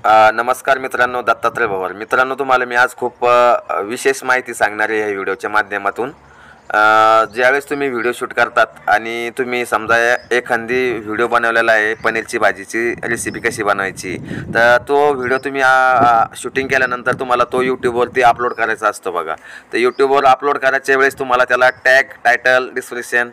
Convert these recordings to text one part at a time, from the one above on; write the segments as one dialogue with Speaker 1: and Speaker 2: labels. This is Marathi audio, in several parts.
Speaker 1: नमस्कार मित्रांनो, दत्तात्रय भवर. मित्रांनो, तुम्हाला मी आज खूप विशेष माहिती सांगणार आहे या व्हिडिओच्या माध्यमातून. ज्यावेळेस तुम्ही व्हिडिओ शूट करतात आणि तुम्ही समजा एखादी व्हिडिओ बनवलेला आहे पनीरची भाजीची रेसिपी कशी बनवायची, तर तो व्हिडिओ तुम्ही शूटिंग केल्यानंतर तुम्हाला तो यूट्यूबवरती अपलोड करायचा असतो बघा. तर यूट्यूबवर अपलोड करायच्या वेळेस तुम्हाला त्याला टॅग, टायटल, डिस्क्रिप्शन,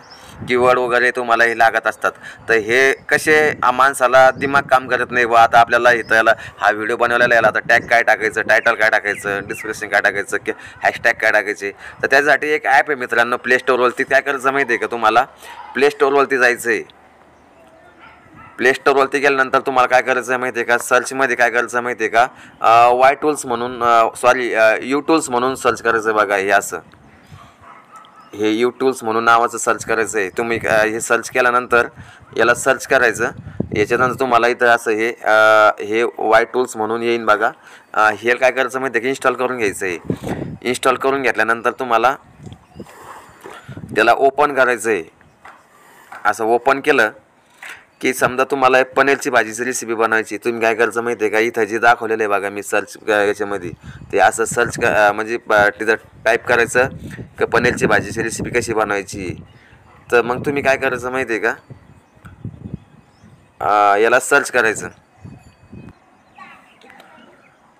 Speaker 1: कीवर्ड वगैरे तुम्हाला हे लागत असतात. तर हे कसे माणसाला दिमाग काम करत नाही बा, आता आपल्याला इथं याला हा व्हिडिओ बनवलेला याला आता टॅग काय टाकायचं, टायटल काय टाकायचं, डिस्क्रिप्शन काय टाकायचं, की हॅशटॅग काय टाकायचे. तर त्यासाठी एक ॲप आहे मित्रांनो प्ले स्टोअरवरती. काय करायचं माहिती आहे का तुम्हाला? प्ले स्टोअरवरती जायचं आहे. प्ले स्टोअरवरती गेल्यानंतर तुम्हाला काय करायचं आहे माहिती आहे का? सर्चमध्ये काय करायचं माहिती आहे का? वाय टूल्स म्हणून यू टूल्स म्हणून सर्च करायचं बघा. हे असं हे यू टूल्स म्हणून नावाचं सर्च करायचं आहे. तुम्ही हे सर्च केल्यानंतर याला सर्च करायचं. याच्यानंतर तुम्हाला इथं असं हे वाय टूल्स म्हणून येईन बघा. हे काय करायचं माहिती आहे की इन्स्टॉल करून घ्यायचं आहे. इन्स्टॉल करून घेतल्यानंतर तुम्हाला त्याला ओपन करायचं आहे. असं ओपन केलं की समजा तुम्हाला पनीरची भाजीची रेसिपी बनवायची, तुम्ही काय करायचं माहिती आहे का? इथं जे दाखवलेलं आहे बघा मी सर्च याच्यामध्ये, ते असं सर्च म्हणजे तिथं टाईप करायचं की पनीरची भाजीची रेसिपी कशी बनवायची. तर मग तुम्ही काय करायचं माहिती आहे का? याला सर्च करायचं.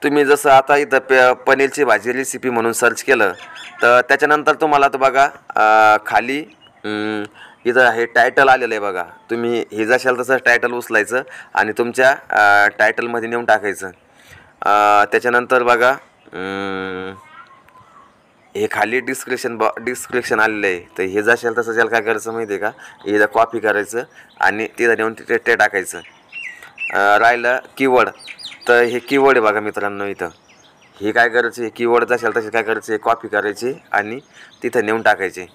Speaker 1: तुम्ही जसं आता इथं पनीरची भाजी रेसिपी म्हणून सर्च केलं तर त्याच्यानंतर तुम्हाला तर बघा खाली इथं हे टायटल आलेलं आहे बघा. तुम्ही हे जशाल तसं टायटल उचलायचं आणि तुमच्या टायटलमध्ये नेऊन टाकायचं. त्याच्यानंतर बघा हे खाली डिस्क्रिप्शन आलेलं आहे. तर हे जशाल तसं त्याला काय करायचं माहिती आहे का? इथं कॉपी करायचं आणि तिथं नेऊन ते टाकायचं. राहिलं कीवर्ड, तर हे कीवर्ड आहे बघा मित्रांनो. इथं हे काय करायचं, हे कीवर्ड जशाल तसे काय करायचे, कॉपी करायचे आणि तिथं नेऊन टाकायचे.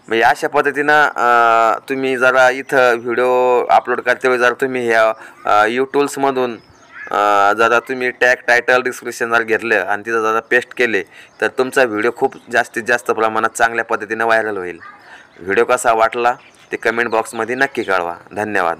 Speaker 1: म्हणजे अशा पद्धतीनं तुम्ही जरा इथं व्हिडिओ अपलोड करते वेळी जर तुम्ही ह्या यू टूल्समधून जरा तुम्ही टॅग, टायटल, डिस्क्रिप्शन जर घेतलं आणि तिथं जरा पेस्ट केले तर तुमचा व्हिडिओ खूप जास्तीत जास्त प्रमाणात चांगल्या पद्धतीनं व्हायरल होईल. व्हिडिओ कसा वाटला ते कमेंट बॉक्समध्ये नक्की कळवा. धन्यवाद.